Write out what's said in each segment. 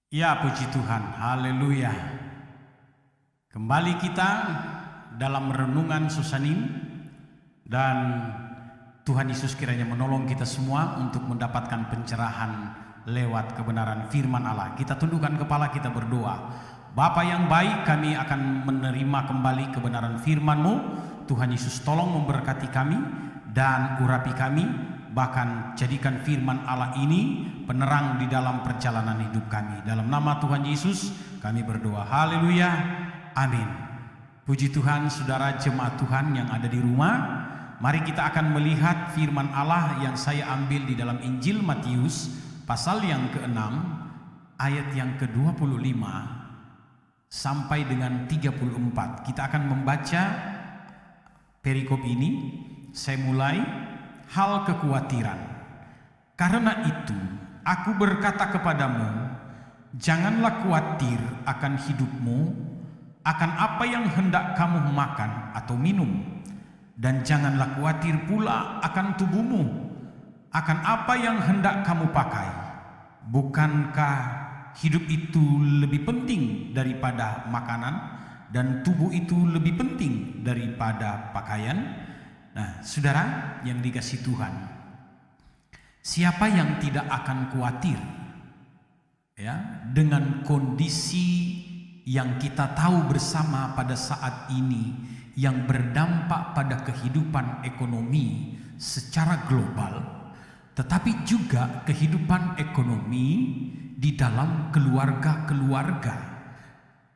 Ya, puji Tuhan, haleluya. Kembali kita dalam renungan Susanim, dan Tuhan Yesus kiranya menolong kita semua untuk mendapatkan pencerahan lewat kebenaran firman Allah. Kita tundukkan kepala, kita berdoa. Bapa yang baik, kami akan menerima kembali kebenaran firman-Mu. Tuhan Yesus tolong memberkati kami dan urapi kami, bahkan jadikan firman Allah ini penerang di dalam perjalanan hidup kami. Dalam nama Tuhan Yesus kami berdoa, haleluya, amin. Puji Tuhan, saudara jemaat Tuhan yang ada di rumah, mari kita akan melihat firman Allah yang saya ambil di dalam Injil Matius pasal yang ke-6 ayat yang ke-25 sampai dengan 34. Kita akan membaca perikop ini. Saya mulai, hal kekhawatiran. Karena itu aku berkata kepadamu, janganlah khawatir akan hidupmu, akan apa yang hendak kamu makan atau minum, dan janganlah khawatir pula akan tubuhmu, akan apa yang hendak kamu pakai. Bukankah hidup itu lebih penting daripada makanan, dan tubuh itu lebih penting daripada pakaian? Nah, saudara yang dikasihi Tuhan, siapa yang tidak akan khawatir ya dengan kondisi yang kita tahu bersama pada saat ini, yang berdampak pada kehidupan ekonomi secara global, tetapi juga kehidupan ekonomi di dalam keluarga-keluarga.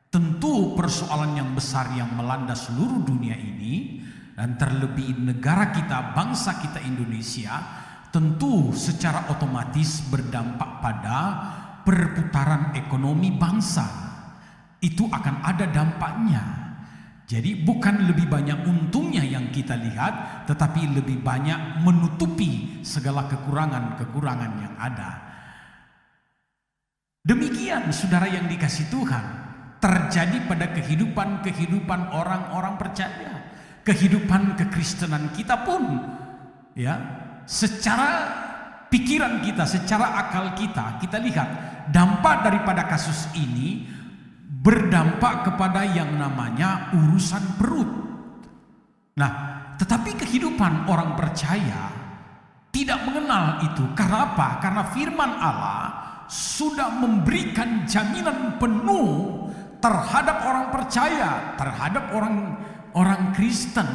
Tentu persoalan yang besar yang melanda seluruh dunia ini, dan terlebih negara kita, bangsa kita Indonesia, tentu secara otomatis berdampak pada perputaran ekonomi bangsa. Itu akan ada dampaknya. Jadi bukan lebih banyak untungnya yang kita lihat, tetapi lebih banyak menutupi segala kekurangan-kekurangan yang ada. Demikian saudara yang dikasihi Tuhan, terjadi pada kehidupan orang-orang percaya. Kehidupan kekristenan kita pun ya, secara pikiran kita, secara akal kita lihat dampak daripada kasus ini berdampak kepada yang namanya urusan perut. Nah, tetapi kehidupan orang percaya tidak mengenal itu. Karena apa? Karena firman Allah sudah memberikan jaminan penuh terhadap orang percaya, terhadap orang Kristen,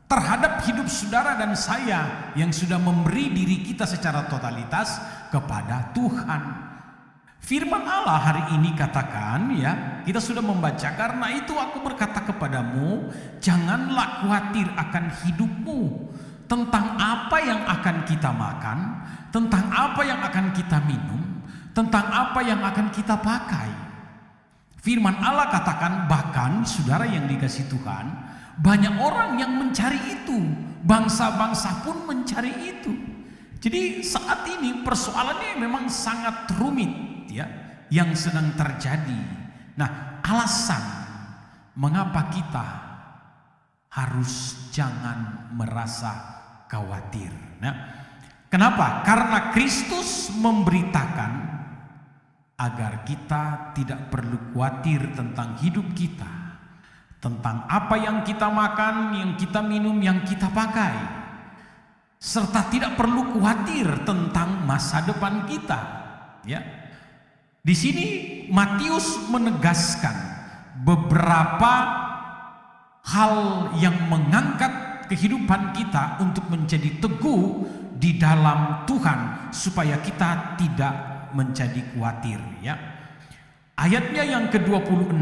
terhadap hidup saudara dan saya yang sudah memberi diri kita secara totalitas kepada Tuhan. Firman Allah hari ini katakan, ya, kita sudah membaca, karena itu aku berkata kepadamu, janganlah khawatir akan hidupmu, tentang apa yang akan kita makan, tentang apa yang akan kita minum, tentang apa yang akan kita pakai. Firman Allah katakan, bahkan saudara yang dikasihi Tuhan, banyak orang yang mencari itu, bangsa-bangsa pun mencari itu. Jadi saat ini persoalannya memang sangat rumit ya, yang sedang terjadi. Nah, alasan mengapa kita harus jangan merasa khawatir. Nah, kenapa? Karena Kristus memberitakan agar kita tidak perlu khawatir tentang hidup kita, tentang apa yang kita makan, yang kita minum, yang kita pakai, serta tidak perlu khawatir tentang masa depan kita. Ya, di sini Matius menegaskan beberapa hal yang mengangkat kehidupan kita untuk menjadi teguh di dalam Tuhan, supaya kita tidak menjadi khawatir ya. Ayatnya yang ke-26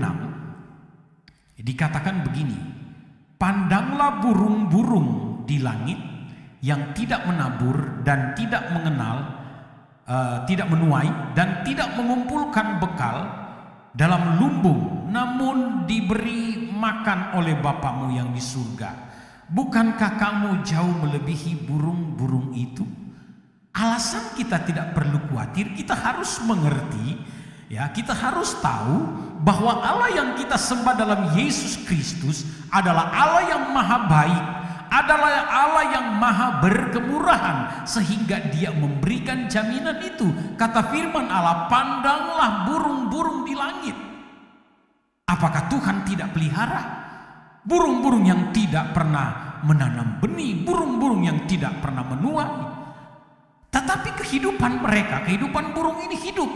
dikatakan begini, pandanglah burung-burung di langit yang tidak menabur dan tidak menuai dan tidak mengumpulkan bekal dalam lumbung, namun diberi makan oleh Bapamu yang di surga. Bukankah kamu jauh melebihi burung-burung itu? Alasan kita tidak perlu khawatir, kita harus mengerti ya, kita harus tahu bahwa Allah yang kita sembah dalam Yesus Kristus adalah Allah yang maha baik, adalah Allah yang maha berkemurahan sehingga dia memberikan jaminan itu. Kata firman Allah, pandanglah burung-burung di langit. Apakah Tuhan tidak pelihara? Burung-burung yang tidak pernah menanam benih, burung-burung yang tidak pernah menuai. Tetapi kehidupan mereka, kehidupan burung ini hidup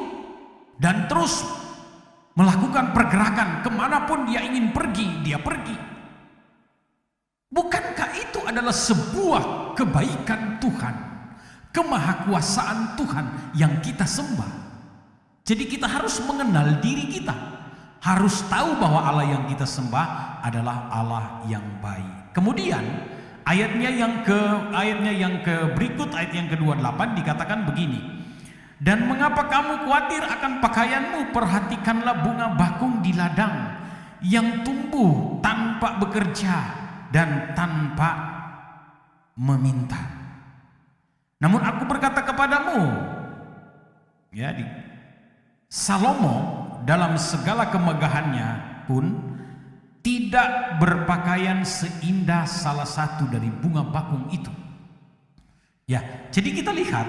dan terus melakukan pergerakan. Kemanapun dia ingin pergi, dia pergi. Bukankah itu adalah sebuah kebaikan Tuhan, kemahakuasaan Tuhan yang kita sembah? Jadi kita harus mengenal diri kita, harus tahu bahwa Allah yang kita sembah adalah Allah yang baik. Kemudian ayatnya yang ke berikut, ayat yang ke-28 dikatakan begini. Dan mengapa kamu khawatir akan pakaianmu? Perhatikanlah bunga bakung di ladang yang tumbuh tanpa bekerja dan tanpa meminta. Namun aku berkata kepadamu, ya, Salomo dalam segala kemegahannya pun tidak berpakaian seindah salah satu dari bunga bakung itu. Ya, jadi kita lihat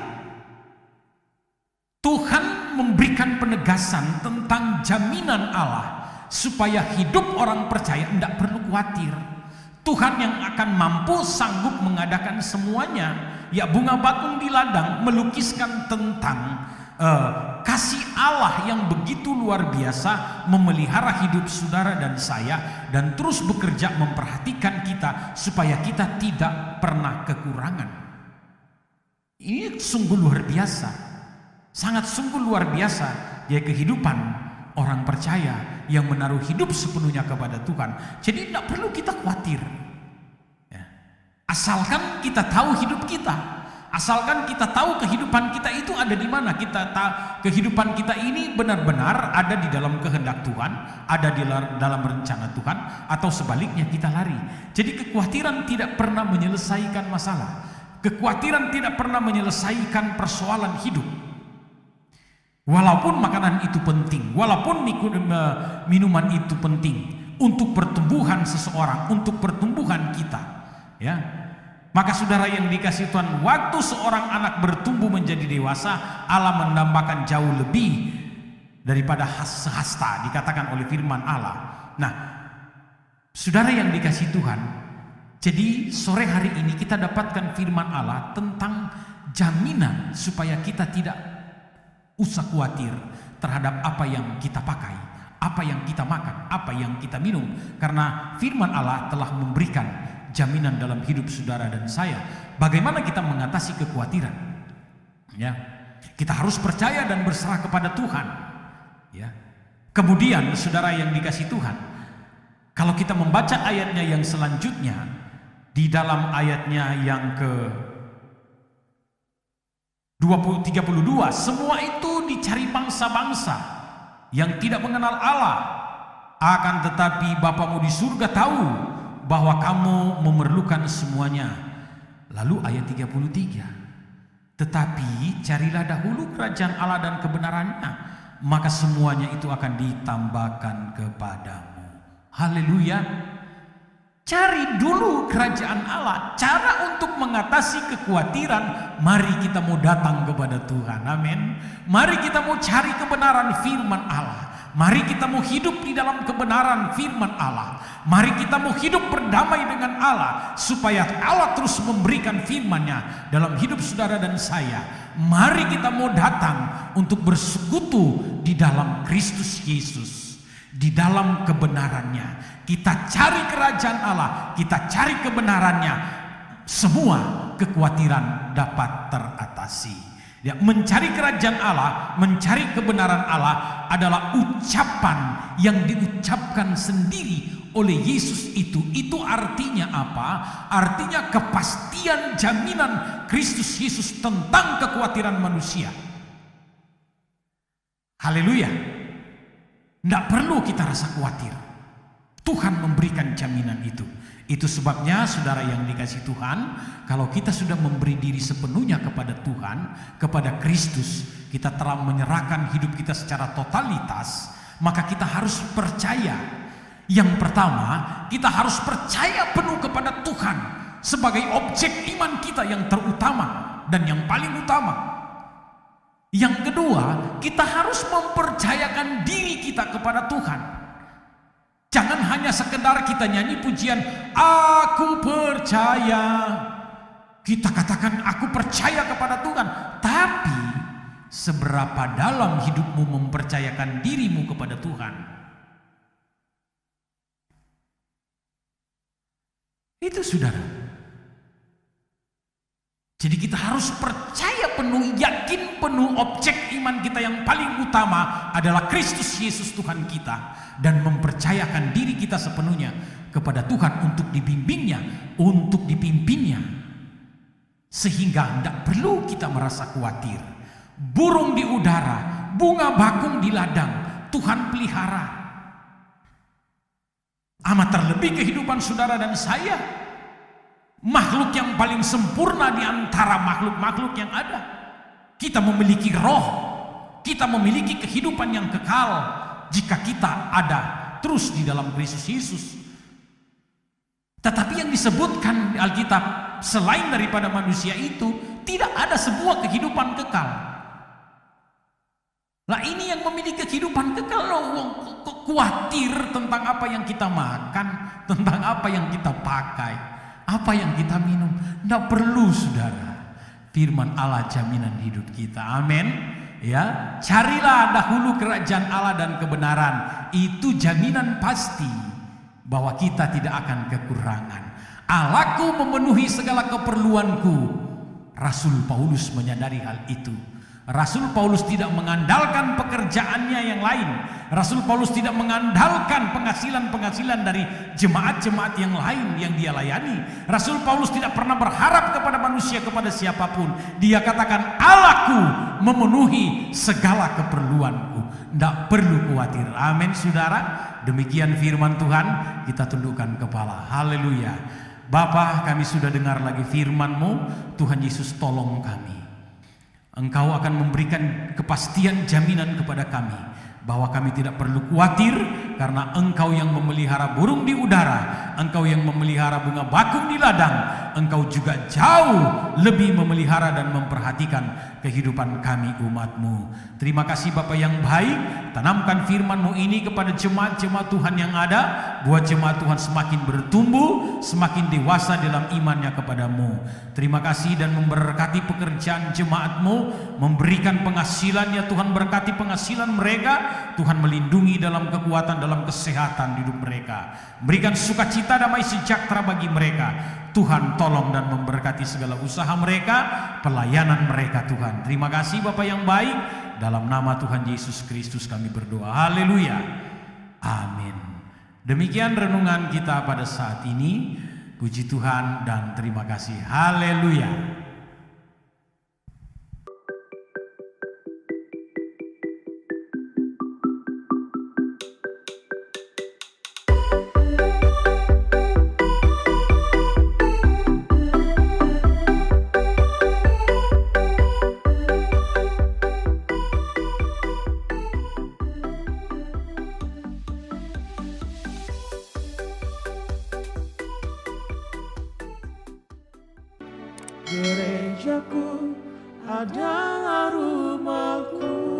Tuhan memberikan penegasan tentang jaminan Allah supaya hidup orang percaya tidak perlu khawatir. Tuhan yang akan mampu sanggup mengadakan semuanya. Ya, bunga bakung di ladang melukiskan tentang kasih Allah yang begitu luar biasa memelihara hidup saudara dan saya, dan terus bekerja memperhatikan kita supaya kita tidak pernah kekurangan. Ini sungguh luar biasa, sangat sungguh luar biasa ya kehidupan orang percaya yang menaruh hidup sepenuhnya kepada Tuhan. Jadi tidak perlu kita khawatir ya. Asalkan kita tahu hidup kita, asalkan kita tahu kehidupan kita itu ada di mana. Kita tahu kehidupan kita ini benar-benar ada di dalam kehendak Tuhan, ada di dalam rencana Tuhan, atau sebaliknya kita lari. Jadi kekhawatiran tidak pernah menyelesaikan masalah. Kekhawatiran tidak pernah menyelesaikan persoalan hidup. Walaupun makanan itu penting, walaupun minuman itu penting untuk pertumbuhan seseorang, untuk pertumbuhan kita, ya. Maka saudara yang dikasihi Tuhan, waktu seorang anak bertumbuh menjadi dewasa, Allah menambahkan jauh lebih daripada sehasta, dikatakan oleh firman Allah. Nah, saudara yang dikasihi Tuhan, jadi sore hari ini kita dapatkan firman Allah tentang jaminan supaya kita tidak usah khawatir terhadap apa yang kita pakai, apa yang kita makan, apa yang kita minum, karena firman Allah telah memberikan jaminan dalam hidup saudara dan saya. Bagaimana kita mengatasi kekhawatiran? Ya, kita harus percaya dan berserah kepada Tuhan. Ya. Kemudian saudara yang dikasihi Tuhan, kalau kita membaca ayatnya yang selanjutnya, di dalam ayatnya yang ke 32, semua itu dicari bangsa-bangsa yang tidak mengenal Allah, akan tetapi Bapamu di surga tahu bahwa kamu memerlukan semuanya. Lalu ayat 33, tetapi carilah dahulu kerajaan Allah dan kebenarannya, maka semuanya itu akan ditambahkan kepadamu. Haleluya. Cari dulu kerajaan Allah. Cara untuk mengatasi kekhawatiran, mari kita mau datang kepada Tuhan. Amin. Mari kita mau cari kebenaran firman Allah. Mari kita mau hidup di dalam kebenaran firman Allah. Mari kita mau hidup berdamai dengan Allah, supaya Allah terus memberikan firman-Nya dalam hidup saudara dan saya. Mari kita mau datang untuk bersekutu di dalam Kristus Yesus, di dalam kebenarannya. Kita cari kerajaan Allah, kita cari kebenarannya, semua kekhawatiran dapat teratasi. Ya, mencari kerajaan Allah, mencari kebenaran Allah adalah ucapan yang diucapkan sendiri oleh Yesus itu. Itu artinya apa? Artinya kepastian jaminan Kristus Yesus tentang kekhawatiran manusia. Haleluya. Tidak perlu kita rasa khawatir. Tuhan memberikan jaminan itu. Itu sebabnya saudara yang dikasihi Tuhan, kalau kita sudah memberi diri sepenuhnya kepada Tuhan, kepada Kristus, kita telah menyerahkan hidup kita secara totalitas, maka kita harus percaya. Yang pertama, kita harus percaya penuh kepada Tuhan sebagai objek iman kita yang terutama dan yang paling utama. Yang kedua, kita harus mempercayakan diri kita kepada Tuhan. Jangan hanya sekedar kita nyanyi pujian, aku percaya. Kita katakan aku percaya kepada Tuhan, tapi seberapa dalam hidupmu mempercayakan dirimu kepada Tuhan? Itu saudara. Jadi kita harus percaya penuh, yakin penuh objek iman kita yang paling utama adalah Kristus Yesus Tuhan kita. Dan mempercayakan diri kita sepenuhnya kepada Tuhan untuk dibimbingnya, untuk dipimpinnya. Sehingga tidak perlu kita merasa khawatir. Burung di udara, bunga bakung di ladang, Tuhan pelihara. Amat terlebih kehidupan saudara dan saya, makhluk yang paling sempurna di antara makhluk-makhluk yang ada. Kita memiliki roh, kita memiliki kehidupan yang kekal jika kita ada terus di dalam Kristus Yesus. Tetapi yang disebutkan di Alkitab selain daripada manusia itu, tidak ada sebuah kehidupan kekal. Lah ini yang memiliki kehidupan kekal, khawatir tentang apa yang kita makan, tentang apa yang kita pakai, apa yang kita minum. Tidak perlu saudara. Firman Allah jaminan hidup kita. Amin. Ya, carilah dahulu kerajaan Allah dan kebenaran. Itu jaminan pasti bahwa kita tidak akan kekurangan. Allahku memenuhi segala keperluanku. Rasul Paulus menyadari hal itu. Rasul Paulus tidak mengandalkan pekerjaannya yang lain. Rasul Paulus tidak mengandalkan penghasilan-penghasilan dari jemaat-jemaat yang lain yang dia layani. Rasul Paulus tidak pernah berharap kepada manusia, kepada siapapun. Dia katakan, Allahku memenuhi segala keperluanku. Tidak perlu khawatir. Amin saudara. Demikian firman Tuhan. Kita tundukkan kepala. Haleluya. Bapa, kami sudah dengar lagi firman-Mu. Tuhan Yesus, tolong kami. Engkau akan memberikan kepastian jaminan kepada kami bahwa kami tidak perlu khawatir, karena Engkau yang memelihara burung di udara, Engkau yang memelihara bunga bakung di ladang, Engkau juga jauh lebih memelihara dan memperhatikan kehidupan kami umat-Mu. Terima kasih Bapa yang baik. Tanamkan firman-Mu ini kepada jemaat-jemaat Tuhan yang ada, buat jemaat Tuhan semakin bertumbuh, semakin dewasa dalam imannya kepada-Mu. Terima kasih dan memberkati pekerjaan jemaat-Mu, memberikan penghasilan, ya Tuhan, berkati penghasilan mereka. Tuhan melindungi dalam kekuatan, dalam kesehatan hidup mereka. Berikan sukacita, damai sejahtera bagi mereka. Tuhan tolong dan memberkati segala usaha mereka, pelayanan mereka Tuhan. Terima kasih Bapa yang baik. Dalam nama Tuhan Yesus Kristus kami berdoa. Haleluya. Amin. Demikian renungan kita pada saat ini. Puji Tuhan dan terima kasih. Haleluya. Gerejaku adalah rumahku.